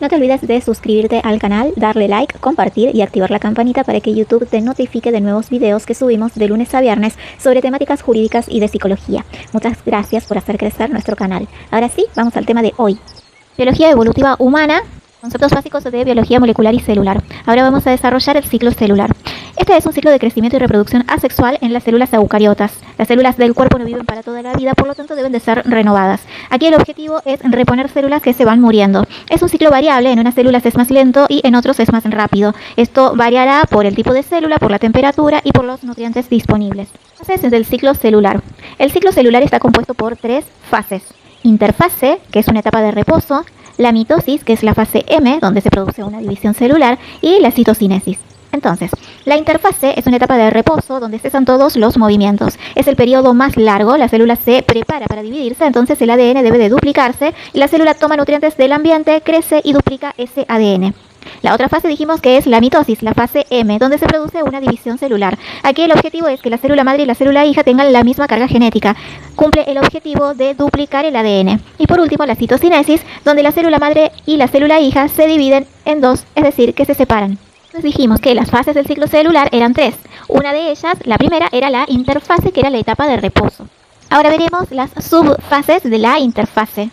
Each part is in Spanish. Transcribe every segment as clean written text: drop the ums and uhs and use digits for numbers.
No te olvides de suscribirte al canal, darle like, compartir y activar la campanita para que YouTube te notifique de nuevos videos que subimos de lunes a viernes sobre temáticas jurídicas y de psicología. Muchas gracias por hacer crecer nuestro canal. Ahora sí, vamos al tema de hoy. Biología evolutiva humana, conceptos básicos de biología molecular y celular. Ahora vamos a desarrollar el ciclo celular. Este es un ciclo de crecimiento y reproducción asexual en las células eucariotas. Las células del cuerpo no viven para toda la vida, por lo tanto deben de ser renovadas. Aquí el objetivo es reponer células que se van muriendo. Es un ciclo variable, en unas células es más lento y en otros es más rápido. Esto variará por el tipo de célula, por la temperatura y por los nutrientes disponibles. Fases del ciclo celular. El ciclo celular está compuesto por 3 fases. Interfase, que es una etapa de reposo, la mitosis, que es la fase M, donde se produce una división celular, y la citocinesis. Entonces, la interfase es una etapa de reposo donde cesan todos los movimientos. Es el periodo más largo, la célula se prepara para dividirse, entonces el ADN debe de duplicarse y la célula toma nutrientes del ambiente, crece y duplica ese ADN. La otra fase dijimos que es la mitosis, la fase M, donde se produce una división celular. Aquí el objetivo es que la célula madre y la célula hija tengan la misma carga genética. Cumple el objetivo de duplicar el ADN. Y por último, la citocinesis, donde la célula madre y la célula hija se dividen en dos, es decir, que se separan. Entonces dijimos que las fases del ciclo celular eran 3. Una de ellas, la primera, era la interfase, que era la etapa de reposo. Ahora veremos las subfases de la interfase.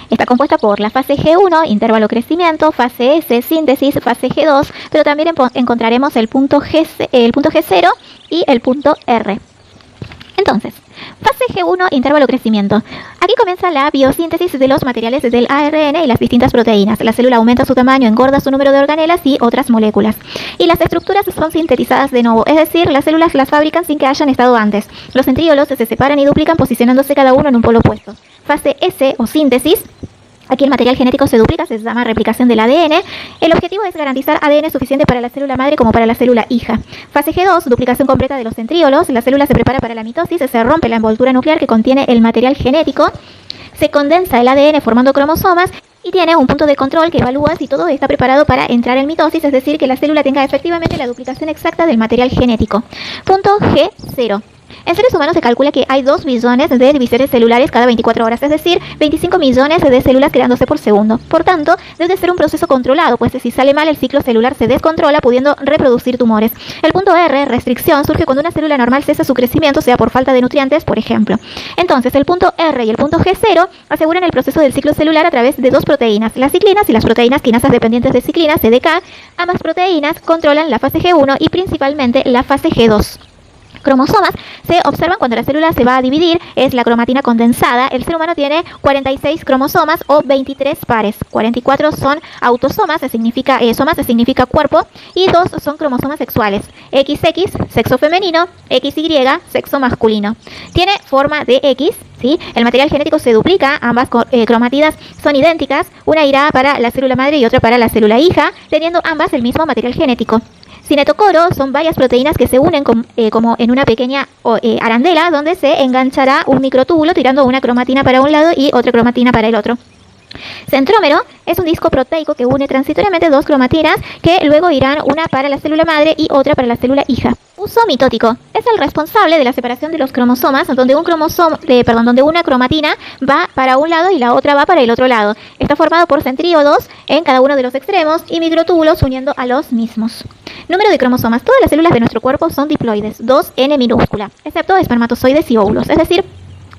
Está compuesta por la fase G1, intervalo crecimiento, fase S, síntesis, fase G2, pero también encontraremos el punto G0 y el punto R. Entonces, fase G1, intervalo crecimiento. Aquí comienza la biosíntesis de los materiales del ARN y las distintas proteínas. La célula aumenta su tamaño, engorda su número de organelas y otras moléculas. Y las estructuras son sintetizadas de nuevo, es decir, las células las fabrican sin que hayan estado antes. Los centríolos se separan y duplican posicionándose cada uno en un polo opuesto. Fase S o síntesis. Aquí el material genético se duplica, se llama replicación del ADN. El objetivo es garantizar ADN suficiente para la célula madre como para la célula hija. Fase G2, duplicación completa de los centríolos. La célula se prepara para la mitosis, se rompe la envoltura nuclear que contiene el material genético. Se condensa el ADN formando cromosomas y tiene un punto de control que evalúa si todo está preparado para entrar en mitosis, es decir, que la célula tenga efectivamente la duplicación exacta del material genético. Punto G0. En seres humanos se calcula que hay 2 billones de divisores celulares cada 24 horas, es decir, 25 millones de células creándose por segundo. Por tanto, debe ser un proceso controlado, pues si sale mal el ciclo celular se descontrola, pudiendo reproducir tumores. El punto R, restricción, surge cuando una célula normal cesa su crecimiento, sea por falta de nutrientes, por ejemplo. Entonces, el punto R y el punto G0 aseguran el proceso del ciclo celular a través de 2 proteínas, las ciclinas y las proteínas quinasas dependientes de ciclina, CDK. Ambas proteínas controlan la fase G1 y principalmente la fase G2. Cromosomas se observan cuando la célula se va a dividir, es la cromatina condensada. El ser humano tiene 46 cromosomas o 23 pares. 44 son autosomas, somas significa cuerpo, y 2 son cromosomas sexuales. XX, sexo femenino, XY, sexo masculino. Tiene forma de X, ¿sí? El material genético se duplica, ambas cromatidas son idénticas, una irá para la célula madre y otra para la célula hija, teniendo ambas el mismo material genético. Cinetocoro son varias proteínas que se unen como en una pequeña arandela, donde se enganchará un microtúbulo tirando una cromatina para un lado y otra cromatina para el otro. Centrómero es un disco proteico que une transitoriamente 2 cromatinas que luego irán una para la célula madre y otra para la célula hija. Uso mitótico es el responsable de la separación de los cromosomas, donde una cromatina va para un lado y la otra va para el otro lado. Está formado por centríodos en cada uno de los extremos y microtúbulos uniendo a los mismos. Número de cromosomas. Todas las células de nuestro cuerpo son diploides, 2n minúscula, excepto espermatozoides y óvulos, es decir,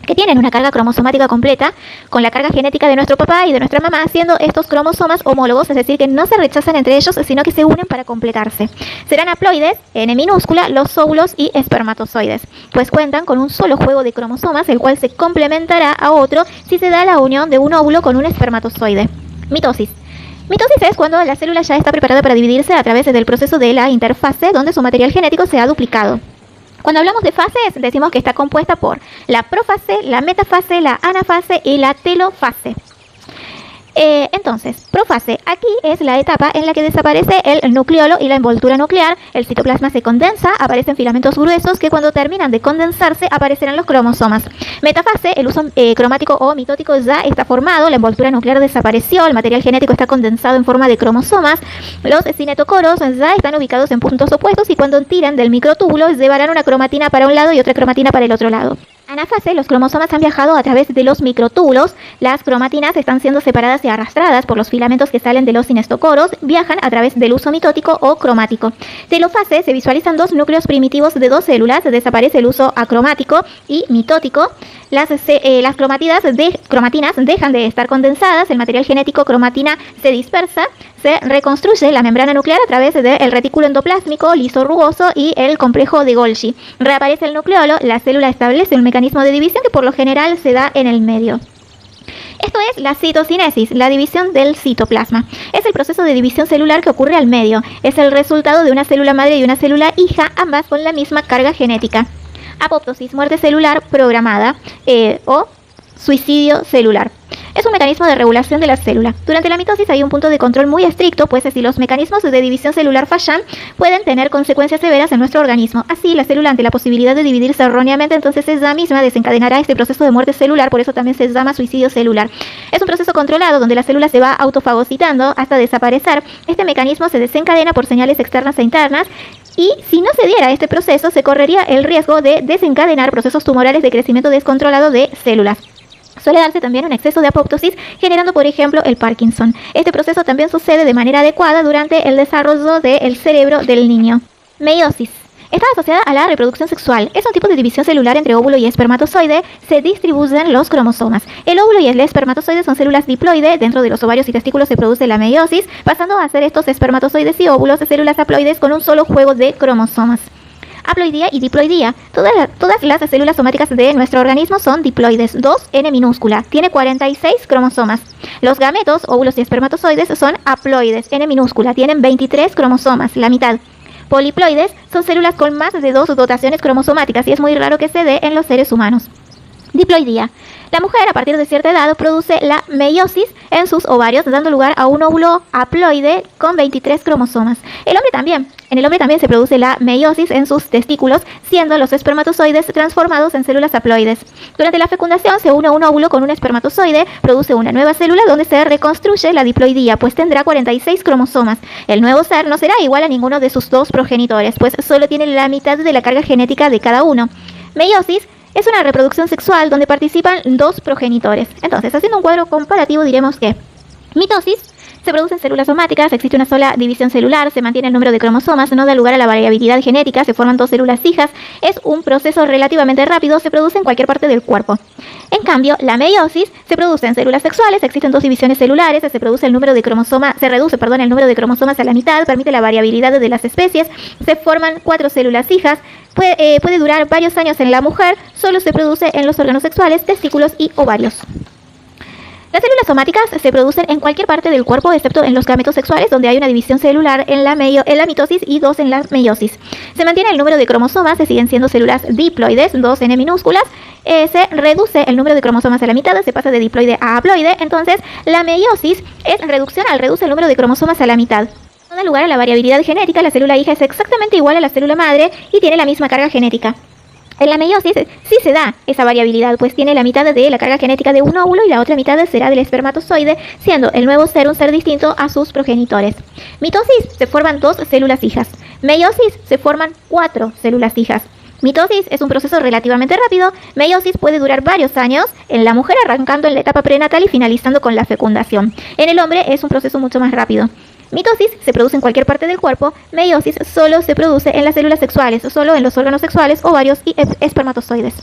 que tienen una carga cromosomática completa con la carga genética de nuestro papá y de nuestra mamá, siendo estos cromosomas homólogos, es decir, que no se rechazan entre ellos, sino que se unen para completarse. Serán haploides, n minúscula, los óvulos y espermatozoides, pues cuentan con un solo juego de cromosomas, el cual se complementará a otro si se da la unión de un óvulo con un espermatozoide. Mitosis. Mitosis es cuando la célula ya está preparada para dividirse a través del proceso de la interfase, donde su material genético se ha duplicado. Cuando hablamos de fases, decimos que está compuesta por la profase, la metafase, la anafase y la telofase. Entonces, profase, aquí es la etapa en la que desaparece el nucleolo y la envoltura nuclear, el citoplasma se condensa, aparecen filamentos gruesos que cuando terminan de condensarse aparecerán los cromosomas. Metafase, el uso cromático o mitótico ya está formado, la envoltura nuclear desapareció, el material genético está condensado en forma de cromosomas, los cinetocoros ya están ubicados en puntos opuestos y cuando tiran del microtúbulo llevarán una cromatina para un lado y otra cromatina para el otro lado. Anafase, los cromosomas han viajado a través de los microtúbulos, las cromatinas están siendo separadas y arrastradas por los filamentos que salen de los cinestocoros, viajan a través del uso mitótico o cromático. Telofase, se visualizan dos núcleos primitivos de dos células, desaparece el uso acromático y mitótico, las cromatinas dejan de estar condensadas, el material genético cromatina se dispersa, se reconstruye la membrana nuclear a través del retículo endoplásmico liso rugoso y el complejo de Golgi. Reaparece el nucleolo, la célula establece un mecanismo de división que por lo general se da en el medio. Esto es la citocinesis, la división del citoplasma. Es el proceso de división celular que ocurre al medio. Es el resultado de una célula madre y una célula hija, ambas con la misma carga genética. Apoptosis, muerte celular programada o suicidio celular. Es un mecanismo de regulación de la célula. Durante la mitosis hay un punto de control muy estricto, pues si los mecanismos de división celular fallan, pueden tener consecuencias severas en nuestro organismo. Así, la célula, ante la posibilidad de dividirse erróneamente, entonces ella misma desencadenará este proceso de muerte celular, por eso también se llama suicidio celular. Es un proceso controlado donde la célula se va autofagocitando hasta desaparecer. Este mecanismo se desencadena por señales externas e internas, y si no se diera este proceso, se correría el riesgo de desencadenar procesos tumorales de crecimiento descontrolado de células. Suele darse también un exceso de apoptosis, generando, por ejemplo, el Parkinson. Este proceso también sucede de manera adecuada durante el desarrollo del cerebro del niño. Meiosis. Está asociada a la reproducción sexual. Es un tipo de división celular entre óvulo y espermatozoide. Se distribuyen los cromosomas. El óvulo y el espermatozoide son células diploide. Dentro de los ovarios y testículos se produce la meiosis, pasando a ser estos espermatozoides y óvulos de células haploides con un solo juego de cromosomas. Haploidía y diploidía. Todas las células somáticas de nuestro organismo son diploides, 2N minúscula. Tiene 46 cromosomas. Los gametos, óvulos y espermatozoides, son haploides, N minúscula. Tienen 23 cromosomas, la mitad. Poliploides son células con más de 2 dotaciones cromosomáticas y es muy raro que se dé en los seres humanos. Diploidía. La mujer, a partir de cierta edad, produce la meiosis en sus ovarios, dando lugar a un óvulo haploide con 23 cromosomas. En el hombre también se produce la meiosis en sus testículos, siendo los espermatozoides transformados en células haploides. Durante la fecundación se une un óvulo con un espermatozoide, produce una nueva célula donde se reconstruye la diploidía, pues tendrá 46 cromosomas. El nuevo ser no será igual a ninguno de sus dos progenitores, pues solo tiene la mitad de la carga genética de cada uno. Meiosis es una reproducción sexual donde participan dos progenitores. Entonces, haciendo un cuadro comparativo, diremos que mitosis se producen células somáticas, existe una sola división celular, se mantiene el número de cromosomas, no da lugar a la variabilidad genética, se forman dos células hijas, es un proceso relativamente rápido, se produce en cualquier parte del cuerpo. En cambio, la meiosis se produce en células sexuales, existen dos divisiones celulares, se reduce el número de cromosomas a la mitad, permite la variabilidad de las especies, se forman 4 células hijas, puede durar varios años en la mujer, solo se produce en los órganos sexuales, testículos y ovarios. Las células somáticas se producen en cualquier parte del cuerpo, excepto en los gametos sexuales, donde hay una división celular en la mitosis y 2 en la meiosis. Se mantiene el número de cromosomas, se siguen siendo células diploides, 2N minúsculas. Se reduce el número de cromosomas a la mitad, se pasa de diploide a haploide. Entonces, la meiosis es reduccional, reduce el número de cromosomas a la mitad. No da lugar a la variabilidad genética, la célula hija es exactamente igual a la célula madre y tiene la misma carga genética. En la meiosis sí se da esa variabilidad, pues tiene la mitad de la carga genética de un óvulo y la otra mitad será del espermatozoide, siendo el nuevo ser un ser distinto a sus progenitores. Mitosis se forman 2 células hijas. Meiosis se forman 4 células hijas. Mitosis es un proceso relativamente rápido, meiosis puede durar varios años, en la mujer arrancando en la etapa prenatal y finalizando con la fecundación. En el hombre es un proceso mucho más rápido. Mitosis se produce en cualquier parte del cuerpo, meiosis solo se produce en las células sexuales, solo en los órganos sexuales, ovarios y espermatozoides.